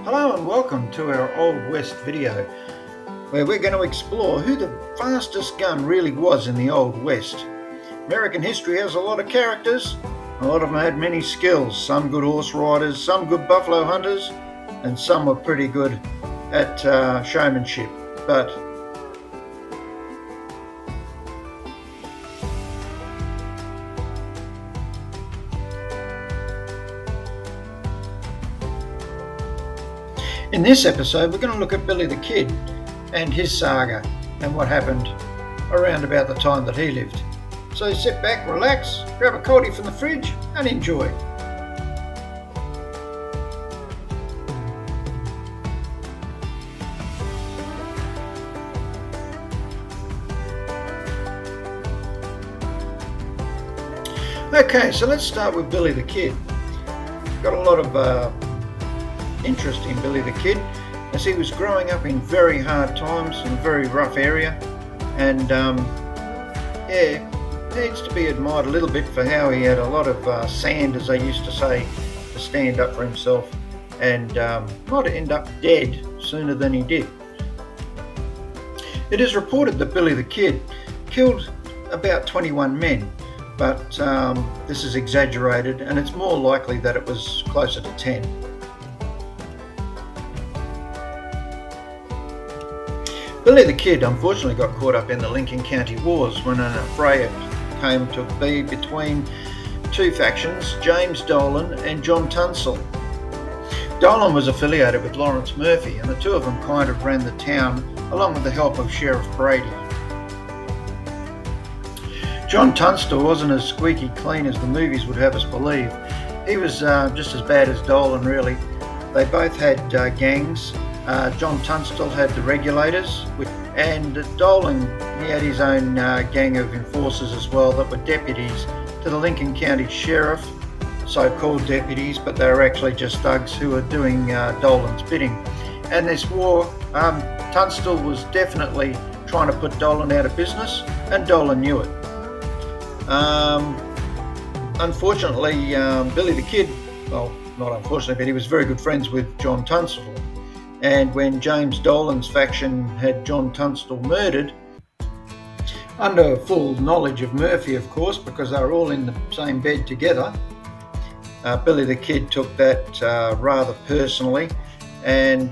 Hello and welcome to our Old West video, where we're going to explore who the fastest gun really was in the Old West. American history has a lot of characters. A lot of them had many skills, some good horse riders, some good buffalo hunters, and some were pretty good at showmanship. But in this episode, we're going to look at Billy the Kid and his saga and what happened around about the time that he lived. So sit back, relax, grab a coldie from the fridge and enjoy. Okay, so let's start with Billy the Kid. Got a lot of interest in Billy the Kid as he was growing up in very hard times in a very rough area, and needs to be admired a little bit for how he had a lot of sand, as they used to say, to stand up for himself and might end up dead sooner than he did. It is reported that Billy the Kid killed about 21 men, but this is exaggerated and it's more likely that it was closer to 10. Billy the Kid unfortunately got caught up in the Lincoln County Wars when an affray came to be between two factions, James Dolan and John Tunstall. Dolan was affiliated with Lawrence Murphy, and the two of them kind of ran the town along with the help of Sheriff Brady. John Tunstall wasn't as squeaky clean as the movies would have us believe. He was just as bad as Dolan, really. They both had gangs. John Tunstall had the regulators, and Dolan, he had his own gang of enforcers as well that were deputies to the Lincoln County Sheriff, so-called deputies, but they were actually just thugs who were doing Dolan's bidding. And this war, Tunstall was definitely trying to put Dolan out of business, and Dolan knew it. Unfortunately, Billy the Kid, well, not unfortunately, but he was very good friends with John Tunstall. And when James Dolan's faction had John Tunstall murdered, under full knowledge of Murphy, of course, because they were all in the same bed together, Billy the Kid took that rather personally, and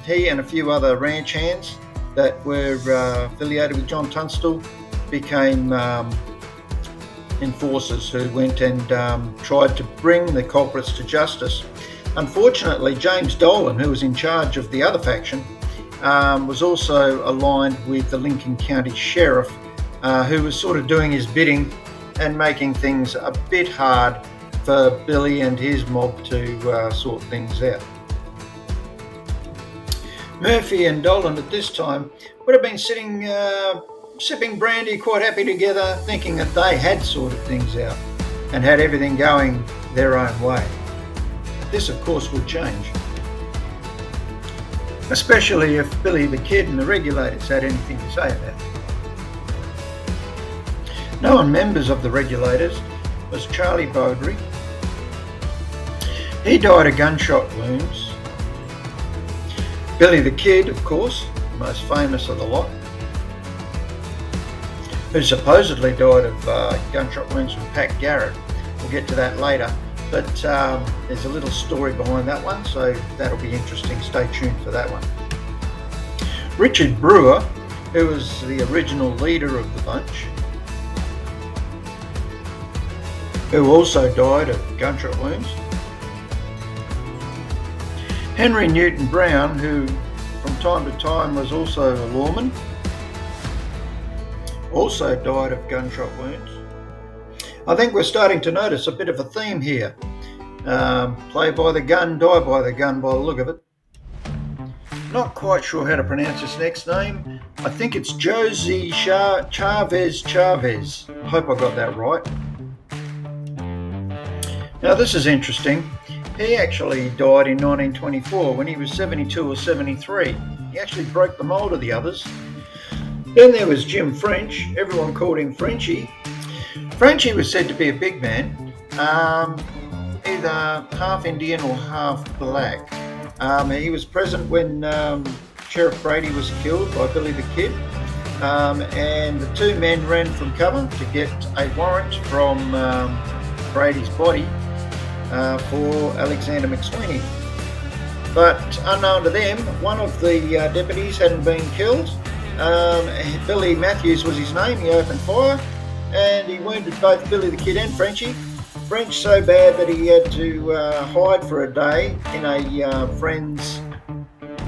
he and a few other ranch hands that were affiliated with John Tunstall became enforcers who went and tried to bring the culprits to justice. Unfortunately, James Dolan, who was in charge of the other faction, was also aligned with the Lincoln County Sheriff, who was sort of doing his bidding and making things a bit hard for Billy and his mob to sort things out. Murphy and Dolan at this time would have been sitting sipping brandy, quite happy together, thinking that they had sorted things out and had everything going their own way. This, of course, would change, especially if Billy the Kid and the regulators had anything to say about it. Known members of the regulators was Charlie Bowdry. He died of gunshot wounds. Billy the Kid, of course, the most famous of the lot, who supposedly died of gunshot wounds from Pat Garrett. We'll get to that later. But there's a little story behind that one, so that'll be interesting. Stay tuned for that one. Richard Brewer, who was the original leader of the bunch, who also died of gunshot wounds. Henry Newton Brown, who from time to time was also a lawman, also died of gunshot wounds. I think we're starting to notice a bit of a theme here. Play by the gun, die by the gun by the look of it. Not quite sure how to pronounce his next name. I think it's Jose Chavez. I hope I got that right. Now this is interesting. He actually died in 1924 when he was 72 or 73. He actually broke the mould of the others. Then there was Jim French. Everyone called him Frenchy. Frenchy was said to be a big man, either half Indian or half black. He was present when Sheriff Brady was killed by Billy the Kid, and the two men ran from cover to get a warrant from Brady's body for Alexander McSweeney. But unknown to them, one of the deputies hadn't been killed. Billy Matthews was his name. He opened fire and he wounded both Billy the Kid and Frenchie. French so bad that he had to hide for a day in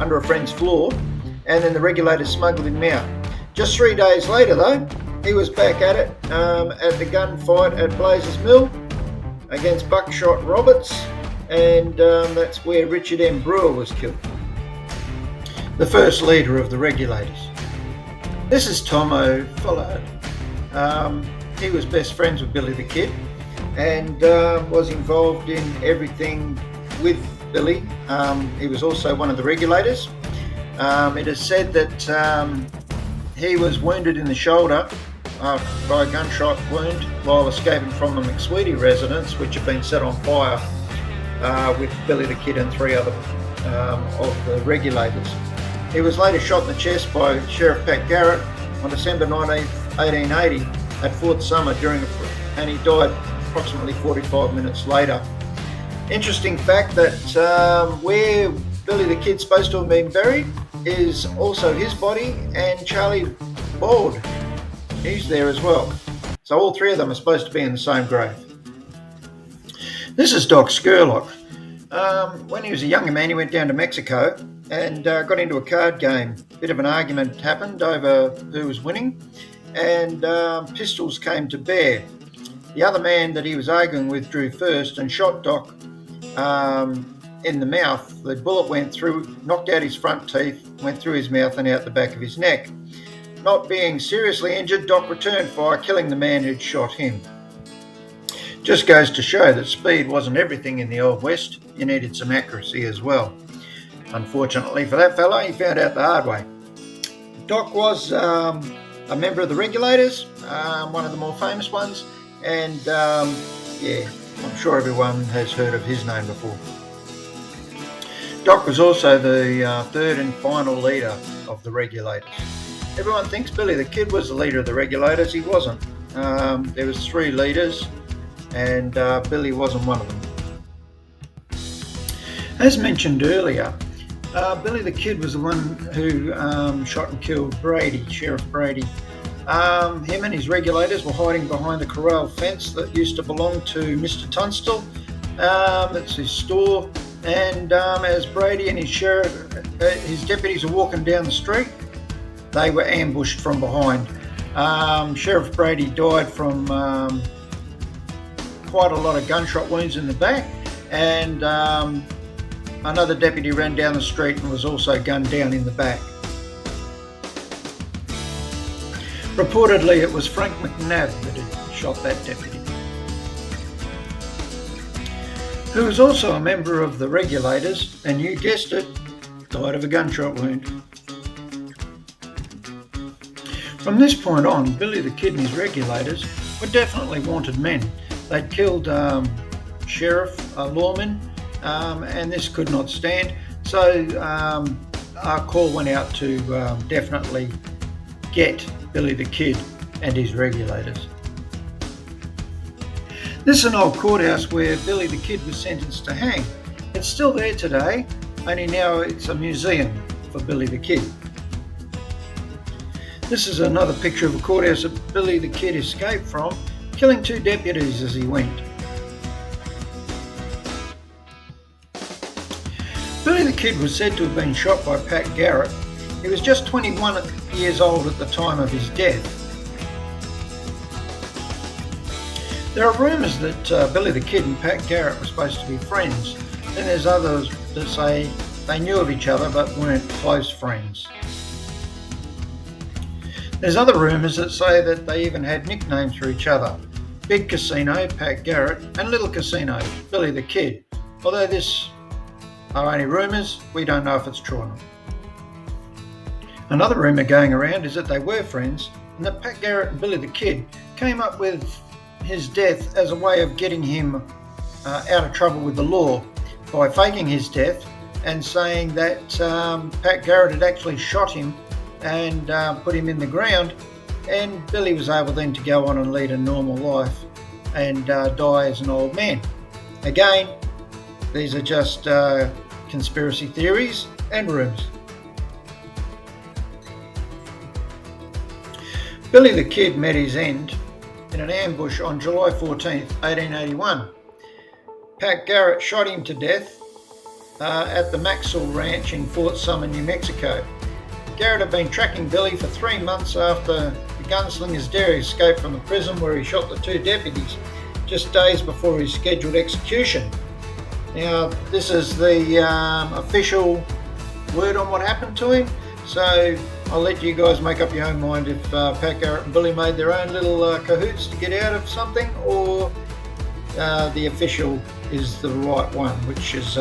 under a friend's floor, and then the regulators smuggled him out. Just 3 days later, though, he was back at it at the gunfight at Blazers Mill against Buckshot Roberts, and that's where Richard M. Brewer was killed, the first leader of the regulators. This is Tom O'Fullard. He was best friends with Billy the Kid and was involved in everything with Billy. He was also one of the regulators. It is said that he was wounded in the shoulder by a gunshot wound while escaping from the McSweety residence, which had been set on fire with Billy the Kid and 3 other of the regulators. He was later shot in the chest by Sheriff Pat Garrett on December 19, 1880 at Fort Summer and he died approximately 45 minutes later. Interesting fact that where Billy the Kid's supposed to have been buried is also his body, and Charlie Bald, he's there as well. So all 3 of them are supposed to be in the same grave. This is Doc Skurlock. When he was a younger man, he went down to Mexico and got into a card game. A bit of an argument happened over who was winning, and pistols came to bear. The other man that he was arguing with drew first and shot Doc in the mouth. The bullet went through, knocked out his front teeth, went through his mouth and out the back of his neck. Not being seriously injured, Doc returned fire, killing the man who'd shot him. Just goes to show that speed wasn't everything in the Old West. You needed some accuracy as well. Unfortunately for that fella, he found out the hard way. Doc was a member of the regulators, one of the more famous ones, and I'm sure everyone has heard of his name before. Doc was also the third and final leader of the regulators. Everyone thinks Billy the Kid was the leader of the regulators. He wasn't. There was 3 leaders, and Billy wasn't one of them. As mentioned earlier, Billy the Kid was the one who shot and killed Brady, Sheriff Brady. Him and his regulators were hiding behind the corral fence that used to belong to Mr. Tunstall. It's his store, and as Brady and his deputies were walking down the street, they were ambushed from behind. Sheriff Brady died from quite a lot of gunshot wounds in the back, and another deputy ran down the street and was also gunned down in the back. Reportedly, it was Frank McNabb that had shot that deputy, who was also a member of the regulators, and you guessed it, died of a gunshot wound. From this point on, Billy the Kid and his regulators were definitely wanted men. They'd killed sheriff, lawmen, and this could not stand. So our call went out to definitely get Billy the Kid and his regulators. This is an old courthouse where Billy the Kid was sentenced to hang. It's still there today, only now it's a museum for Billy the Kid. This is another picture of a courthouse that Billy the Kid escaped from, killing 2 deputies as he went. Billy the Kid was said to have been shot by Pat Garrett. He was just 21 years old at the time of his death. There are rumours that Billy the Kid and Pat Garrett were supposed to be friends. Then there's others that say they knew of each other but weren't close friends. There's other rumours that say that they even had nicknames for each other. Big Casino, Pat Garrett, and Little Casino, Billy the Kid. Although this are only rumours, we don't know if it's true or not. Another rumour going around is that they were friends and that Pat Garrett and Billy the Kid came up with his death as a way of getting him out of trouble with the law by faking his death and saying that Pat Garrett had actually shot him and put him in the ground, and Billy was able then to go on and lead a normal life and die as an old man. Again, these are just conspiracy theories and rumours. Billy the Kid met his end in an ambush on July 14, 1881. Pat Garrett shot him to death at the Maxwell Ranch in Fort Summer, New Mexico. Garrett had been tracking Billy for 3 months after the gunslinger's dare escape from the prison where he shot the 2 deputies, just days before his scheduled execution. Now, this is the official word on what happened to him, so I'll let you guys make up your own mind if Pat Garrett and Billy made their own little cahoots to get out of something, or the official is the right one, which is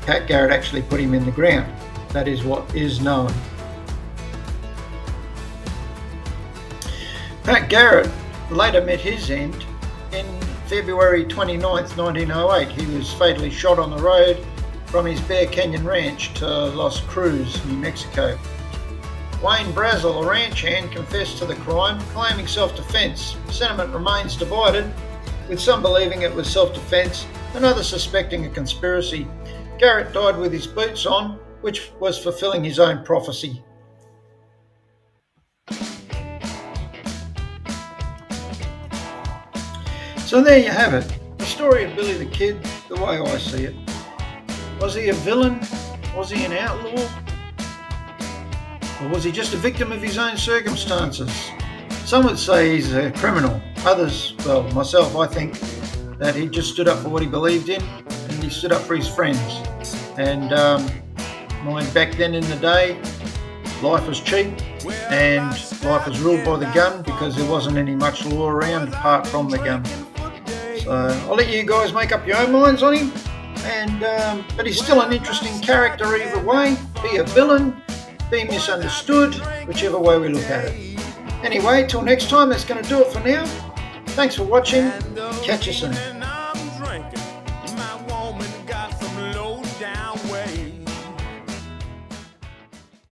Pat Garrett actually put him in the ground. That is what is known. Pat Garrett later met his end in February 29th, 1908. He was fatally shot on the road from his Bear Canyon Ranch to Las Cruz, New Mexico. Wayne Brazel, a ranch hand, confessed to the crime, claiming self-defense. Sentiment remains divided, with some believing it was self-defense and others suspecting a conspiracy. Garrett died with his boots on, which was fulfilling his own prophecy. So there you have it, the story of Billy the Kid, the way I see it. Was he a villain? Was he an outlaw? Or was he just a victim of his own circumstances? Some would say he's a criminal. Others, well, myself, I think that he just stood up for what he believed in, and he stood up for his friends. And mind, back then in the day, life was cheap and life was ruled by the gun because there wasn't any much law around apart from the gun. So I'll let you guys make up your own minds on him. And but he's still an interesting character either way. Be a villain, be misunderstood, whichever way we look at it. Anyway, till next time, that's going to do it for now. Thanks for watching. Catch you soon.